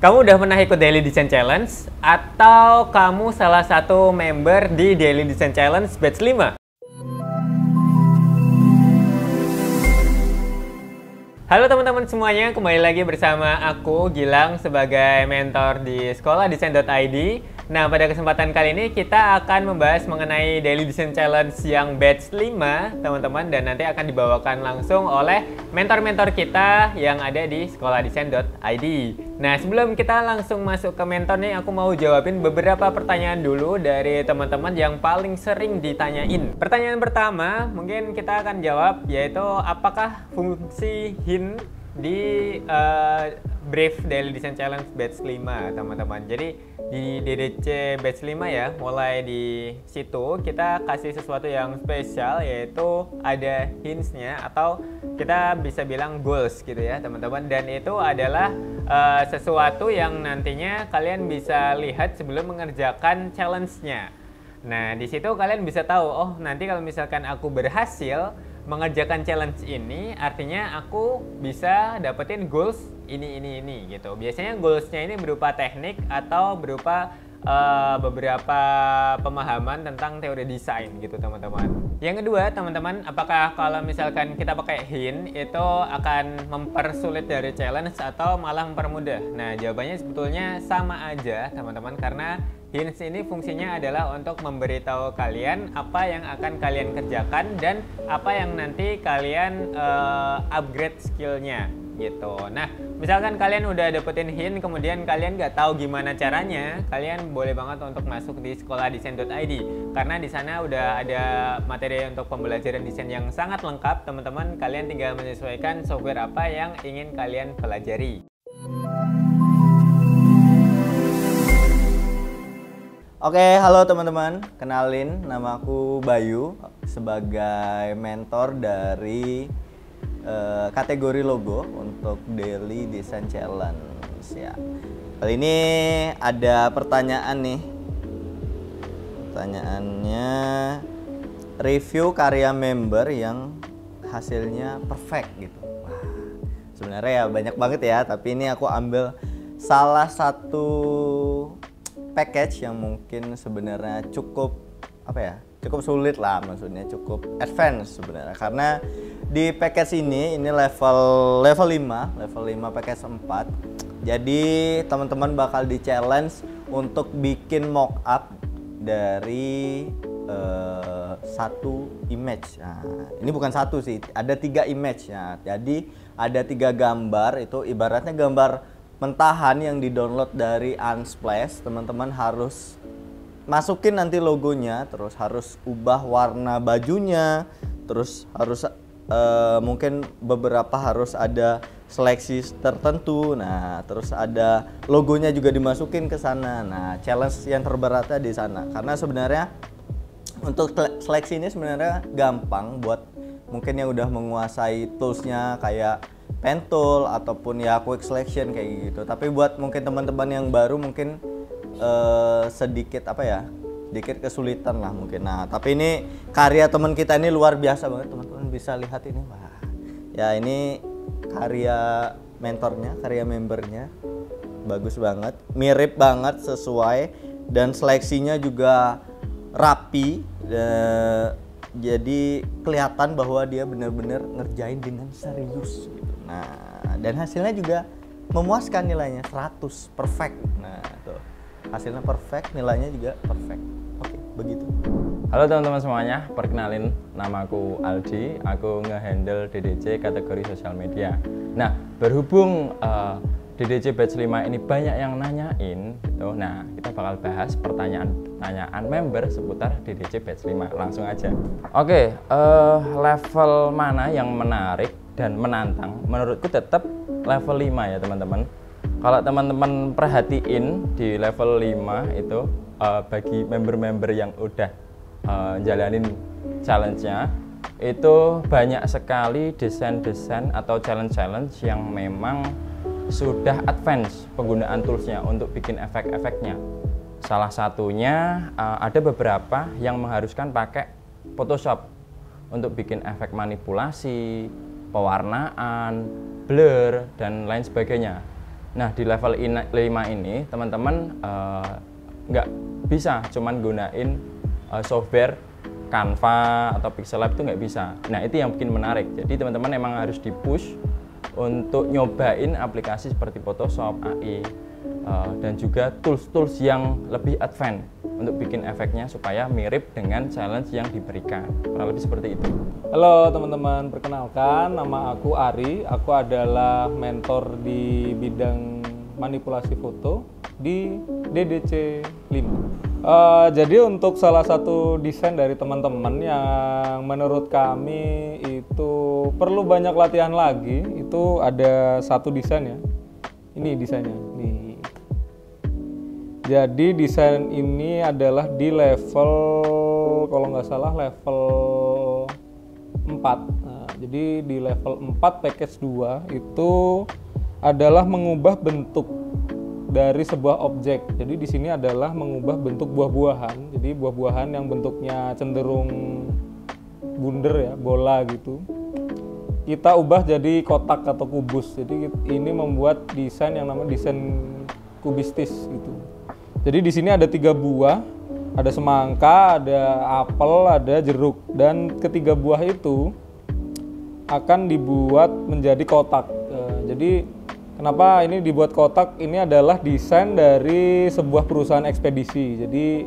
Kamu udah pernah ikut Daily Design Challenge? Atau kamu salah satu member di Daily Design Challenge Batch 5? Halo teman-teman semuanya, kembali lagi bersama aku Gilang sebagai mentor di sekolahdesain.id. Nah, pada kesempatan kali ini kita akan membahas mengenai Daily Design Challenge yang batch 5, teman-teman, dan nanti akan dibawakan langsung oleh mentor-mentor kita yang ada di sekolahdesain.id. Nah, sebelum kita langsung masuk ke mentor nih, aku mau jawabin beberapa pertanyaan dulu dari teman-teman yang paling sering ditanyain. Pertanyaan pertama, mungkin kita akan jawab, yaitu apakah fungsi hint di brief Daily Design Challenge batch 5, teman-teman. Jadi di DDC batch 5 ya, mulai di situ kita kasih sesuatu yang spesial, yaitu ada hints-nya atau kita bisa bilang goals gitu ya, teman-teman. Dan itu adalah sesuatu yang nantinya kalian bisa lihat sebelum mengerjakan challenge-nya. Nah, di situ kalian bisa tahu, oh nanti kalau misalkan aku berhasil mengerjakan challenge ini, artinya aku bisa dapetin goals ini gitu. Biasanya goalsnya ini berupa teknik atau berupa beberapa pemahaman tentang teori desain gitu, teman-teman. Yang kedua, teman-teman, apakah kalau misalkan kita pakai hint itu akan mempersulit dari challenge atau malah mempermudah? Nah, jawabannya sebetulnya sama aja, teman-teman, karena hints ini fungsinya adalah untuk memberitahu kalian apa yang akan kalian kerjakan dan apa yang nanti kalian upgrade skillnya gitu. Nah, misalkan kalian udah dapetin hint, kemudian kalian nggak tahu gimana caranya, kalian boleh banget untuk masuk di sekolahdesain.id karena di sana udah ada materi untuk pembelajaran desain yang sangat lengkap, teman-teman. Kalian tinggal menyesuaikan software apa yang ingin kalian pelajari. Oke, halo teman-teman. Kenalin, nama aku Bayu sebagai mentor dari kategori logo untuk Daily Design Challenge ya. Kali ini ada pertanyaan nih. Pertanyaannya, review karya member yang hasilnya perfect gitu. Wah, sebenarnya ya banyak banget ya, tapi ini aku ambil salah satu package yang mungkin sebenarnya cukup sulit lah, maksudnya cukup advance sebenarnya, karena di package ini level 5 package 4. Jadi teman-teman bakal di challenge untuk bikin mockup dari satu image. Nah, ini bukan satu sih, ada 3 image ya. Jadi ada 3 gambar, itu ibaratnya gambar mentahan yang di-download dari Unsplash. Teman-teman harus masukin nanti logonya, terus harus ubah warna bajunya, terus harus mungkin beberapa harus ada seleksi tertentu. Nah, terus ada logonya juga dimasukin ke sana. Nah, challenge yang terberatnya di sana. Karena sebenarnya untuk seleksi ini sebenarnya gampang buat mungkin yang udah menguasai toolsnya kayak pen tool ataupun ya quick selection kayak gitu. Tapi buat mungkin teman-teman yang baru mungkin sedikit kesulitan lah mungkin. Nah, tapi ini karya teman kita ini luar biasa banget, teman-teman bisa lihat ini. Wah, ya ini karya mentornya, karya membernya bagus banget, mirip banget, sesuai, dan seleksinya juga rapi. Jadi kelihatan bahwa dia benar-benar ngerjain dengan serius gitu. Nah, dan hasilnya juga memuaskan, nilainya 100, perfect. Nah, tuh. Hasilnya perfect, nilainya juga perfect. Oke, begitu. Halo teman-teman semuanya, perkenalin, namaku Aldi, aku nge-handle DDC kategori sosial media. Nah, berhubung DDC batch 5 ini banyak yang nanyain gitu. Nah, kita bakal bahas pertanyaan member seputar DDC batch 5. Langsung aja. Oke, level mana yang menarik dan menantang? Menurutku tetap level 5 ya, teman-teman. Kalau teman-teman perhatiin di level 5 itu bagi member-member yang udah jalanin challenge-nya, itu banyak sekali desain-desain atau challenge-challenge yang memang sudah advance penggunaan toolsnya untuk bikin efek-efeknya. Salah satunya ada beberapa yang mengharuskan pakai Photoshop untuk bikin efek manipulasi, pewarnaan, blur, dan lain sebagainya. Nah, di level 5 ini teman-teman nggak bisa cuman gunain software Canva atau Pixel Lab, itu nggak bisa. Nah, itu yang bikin menarik. Jadi teman-teman emang harus di-push untuk nyobain aplikasi seperti Photoshop, AI, dan juga tools-tools yang lebih advance untuk bikin efeknya supaya mirip dengan challenge yang diberikan. Kurang lebih seperti itu. Halo teman-teman, perkenalkan nama aku Ari. Aku adalah mentor di bidang manipulasi foto di DDC 5. Jadi untuk salah satu desain dari teman-teman yang menurut kami itu perlu banyak latihan lagi, itu ada satu desain ya. Ini desainnya. Nih. Jadi desain ini adalah di level, kalau nggak salah level 4. Nah, jadi di level 4 package 2 itu adalah mengubah bentuk dari sebuah objek. Jadi di sini adalah mengubah bentuk buah-buahan. Jadi buah-buahan yang bentuknya cenderung bunder ya, bola gitu. Kita ubah jadi kotak atau kubus. Jadi ini membuat desain yang namanya desain kubistis gitu. Jadi di sini ada 3 buah, ada semangka, ada apel, ada jeruk, dan ketiga buah itu akan dibuat menjadi kotak. Jadi kenapa ini dibuat kotak? Ini adalah desain dari sebuah perusahaan ekspedisi. Jadi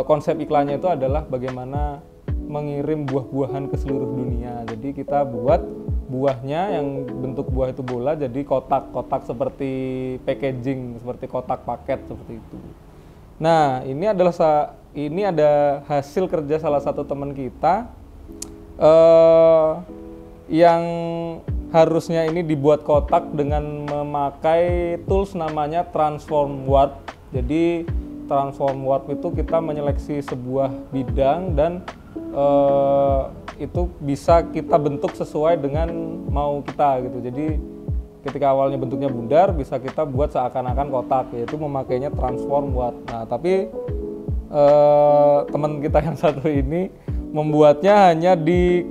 konsep iklannya itu adalah bagaimana mengirim buah-buahan ke seluruh dunia. Jadi kita buat buahnya yang bentuk buah itu bola jadi kotak-kotak seperti packaging, seperti kotak paket seperti itu. Nah, ini ada hasil kerja salah satu teman kita yang harusnya ini dibuat kotak dengan memakai tools namanya Transform Warp. Jadi Transform Warp itu kita menyeleksi sebuah bidang dan itu bisa kita bentuk sesuai dengan mau kita gitu. Jadi ketika awalnya bentuknya bundar bisa kita buat seakan-akan kotak, yaitu memakainya Transform Warp. Nah, tapi teman kita yang satu ini membuatnya hanya di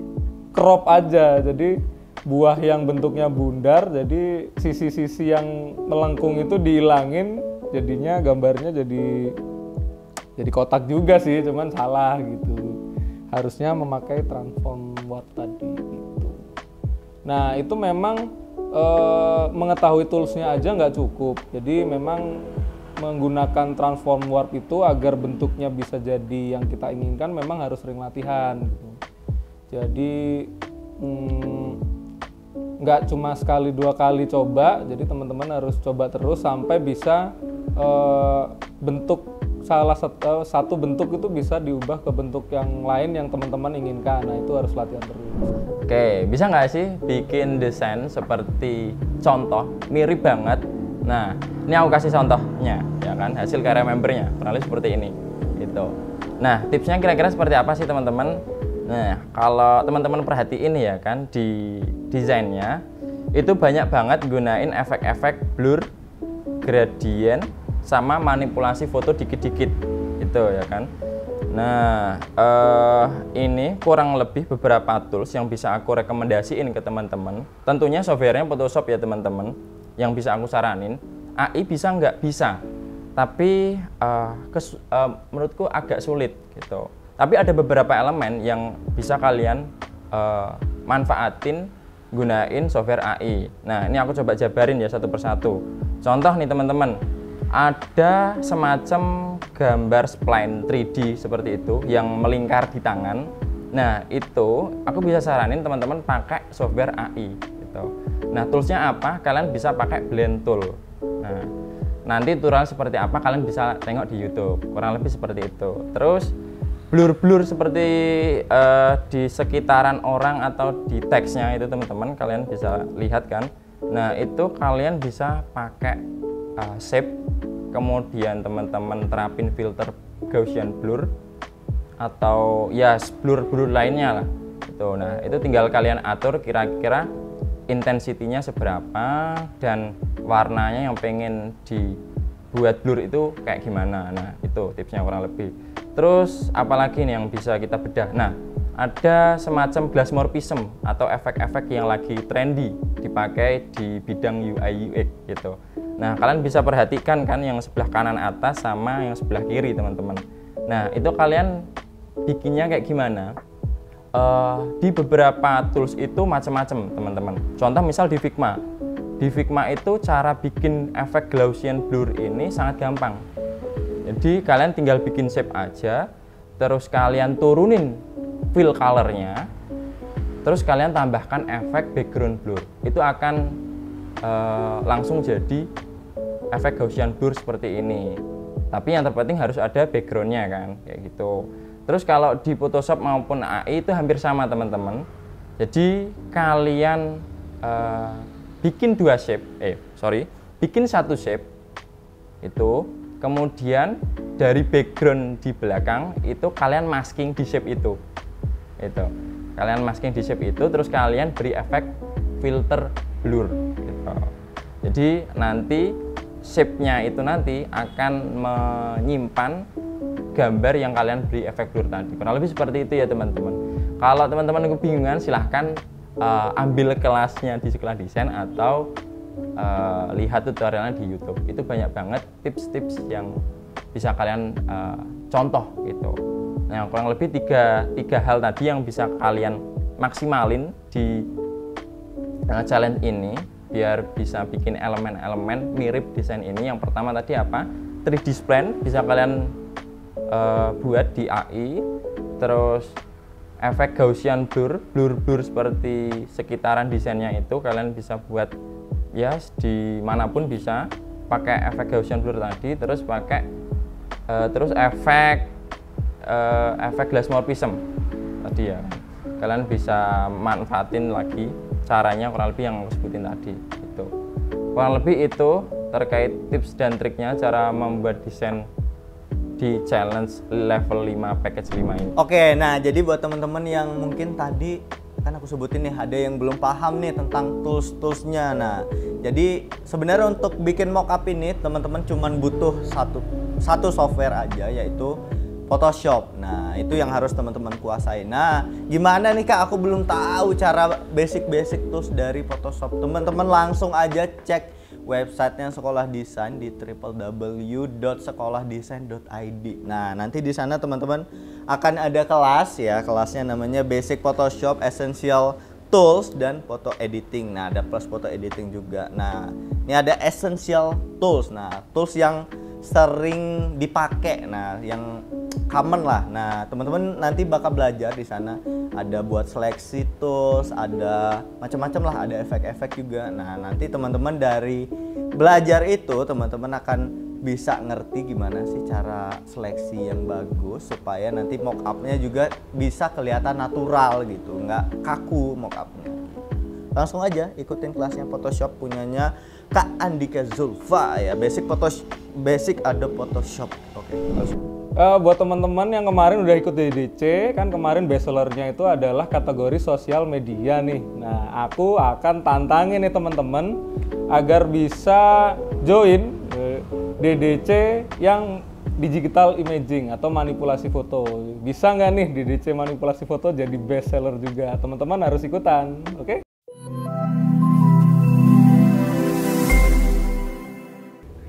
crop aja. Jadi buah yang bentuknya bundar, jadi sisi-sisi yang melengkung itu dihilangin, jadinya gambarnya jadi kotak juga sih, cuman salah gitu. Harusnya memakai Transform Warp tadi gitu. Nah, itu memang mengetahui toolsnya aja nggak cukup. Jadi memang menggunakan Transform Warp itu agar bentuknya bisa jadi yang kita inginkan memang harus sering latihan gitu. Jadi nggak cuma sekali 2 kali coba, jadi teman-teman harus coba terus sampai bisa bentuk salah satu bentuk itu bisa diubah ke bentuk yang lain yang teman-teman inginkan. Nah, itu harus latihan terus. Oke, bisa nggak sih bikin desain seperti contoh mirip banget? Nah, ini aku kasih contohnya, ya kan, hasil karya membernya, kurang lebih seperti ini, gitu. Nah, tipsnya kira-kira seperti apa sih teman-teman? Nah, kalau teman-teman perhatiin ya kan, di desainnya itu banyak banget gunain efek-efek blur, gradient, sama manipulasi foto dikit-dikit, itu ya kan. Nah, ini kurang lebih beberapa tools yang bisa aku rekomendasiin ke teman-teman. Tentunya softwarenya Photoshop ya teman-teman, yang bisa aku saranin. AI bisa nggak? Bisa, tapi menurutku agak sulit gitu. Tapi ada beberapa elemen yang bisa kalian manfaatin gunain software AI. Nah, ini aku coba jabarin ya satu persatu. Contoh nih teman-teman, ada semacam gambar spline 3D seperti itu yang melingkar di tangan. Nah, itu aku bisa saranin teman-teman pakai software AI gitu. Nah, toolsnya apa? Kalian bisa pakai Blend Tool. Nah, nanti tutorial seperti apa kalian bisa tengok di YouTube, kurang lebih seperti itu. Terus blur-blur seperti di sekitaran orang atau di teksnya itu teman-teman kalian bisa lihat kan. Nah, itu kalian bisa pakai shape, kemudian teman-teman terapin filter Gaussian blur atau ya blur-blur lainnya lah gitu. Nah, itu tinggal kalian atur kira-kira intensitinya seberapa dan warnanya yang pengen dibuat blur itu kayak gimana. Nah, itu tipsnya kurang lebih. Terus apalagi nih yang bisa kita bedah? Nah, ada semacam glassmorphism atau efek-efek yang lagi trendy dipakai di bidang UI UX gitu. Nah, kalian bisa perhatikan kan yang sebelah kanan atas sama yang sebelah kiri, teman-teman. Nah, itu kalian bikinnya kayak gimana? Di beberapa tools itu macam-macam, teman-teman. Contoh misal di Figma. Di Figma itu cara bikin efek Gaussian blur ini sangat gampang. Jadi kalian tinggal bikin shape aja, terus kalian turunin fill color-nya, terus kalian tambahkan efek background blur. Itu akan langsung jadi efek Gaussian blur seperti ini. Tapi yang terpenting harus ada backgroundnya kan, kayak gitu. Terus kalau di Photoshop maupun AI itu hampir sama, teman-teman. Jadi kalian bikin bikin satu shape itu, kemudian dari background di belakang itu kalian masking di shape itu. Kalian masking di shape itu, terus kalian beri efek filter blur gitu. Jadi nanti shape-nya itu nanti akan menyimpan gambar yang kalian beri efek blur tadi. Kurang lebih seperti itu ya, teman-teman. Kalau teman-teman kebingungan, silahkan ambil kelasnya di Sekolah Desain atau lihat tutorialnya di YouTube. Itu banyak banget tips-tips yang bisa kalian contoh gitu. Nah, kurang lebih tiga hal tadi yang bisa kalian maksimalin di challenge ini biar bisa bikin elemen-elemen mirip desain ini. Yang pertama tadi apa? 3D spline bisa kalian buat di AI. Terus efek Gaussian blur seperti sekitaran desainnya itu kalian bisa buat ya dimanapun bisa pakai efek Gaussian blur tadi. Terus pakai efek glass morphism tadi ya. Kalian bisa manfaatin lagi caranya, kurang lebih yang aku sebutin tadi itu. Kurang lebih itu terkait tips dan triknya cara membuat desain di challenge level 5 package 5 ini. Oke, nah jadi buat teman-teman yang mungkin tadi kan aku sebutin nih, ada yang belum paham nih tentang tools-toolsnya. Nah, jadi sebenarnya untuk bikin mockup ini teman-teman cuman butuh satu software aja, yaitu Photoshop. Nah, itu yang harus teman-teman kuasai. Nah, gimana nih Kak? Aku belum tahu cara basic tools dari Photoshop. Teman-teman langsung aja cek websitenya Sekolah Desain di www.sekolahdesain.id. Nah, nanti di sana teman-teman akan ada kelas ya. Kelasnya namanya Basic Photoshop, Essential Tools, dan Photo Editing. Nah, ada plus Photo Editing juga. Nah, ini ada Essential Tools. Nah, tools yang sering dipakai, nah yang common lah. Nah, teman-teman nanti bakal belajar di sana. Ada buat seleksi tools, ada macam-macam lah, ada efek-efek juga. Nah, nanti teman-teman dari belajar itu teman-teman akan bisa ngerti gimana sih cara seleksi yang bagus supaya nanti mock-up-nya juga bisa kelihatan natural gitu, nggak kaku mock-up-nya. Langsung aja ikutin kelasnya Photoshop punyanya Kak Andika Zulfa ya, Basic Adobe Photoshop. Oke, langsung. Buat teman-teman yang kemarin udah ikut DDC, kan kemarin bestsellernya itu adalah kategori sosial media nih. Nah, aku akan tantangin nih teman-teman agar bisa join DDC yang digital imaging atau manipulasi foto. Bisa nggak nih DDC manipulasi foto jadi bestseller juga? Teman-teman harus ikutan, oke?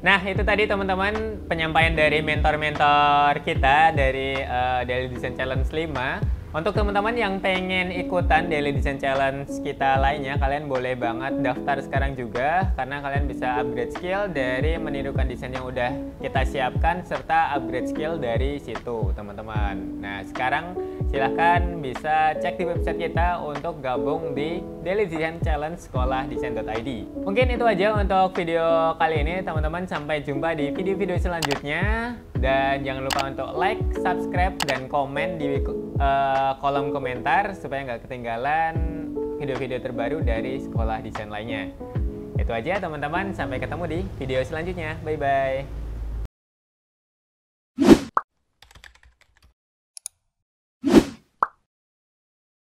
Nah, itu tadi teman-teman penyampaian dari mentor-mentor kita dari Daily Design Challenge 5. Untuk teman-teman yang pengen ikutan Daily Design Challenge kita lainnya, kalian boleh banget daftar sekarang juga, karena kalian bisa upgrade skill dari menirukan desain yang udah kita siapkan serta upgrade skill dari situ, teman-teman. Nah, sekarang silahkan bisa cek di website kita untuk gabung di Daily Design Challenge sekolahdesain.id. Mungkin itu aja untuk video kali ini, teman-teman. Sampai jumpa di video-video selanjutnya. Dan jangan lupa untuk like, subscribe, dan komen di kolom komentar supaya nggak ketinggalan video-video terbaru dari sekolah desain lainnya. Itu aja teman-teman, sampai ketemu di video selanjutnya. Bye-bye.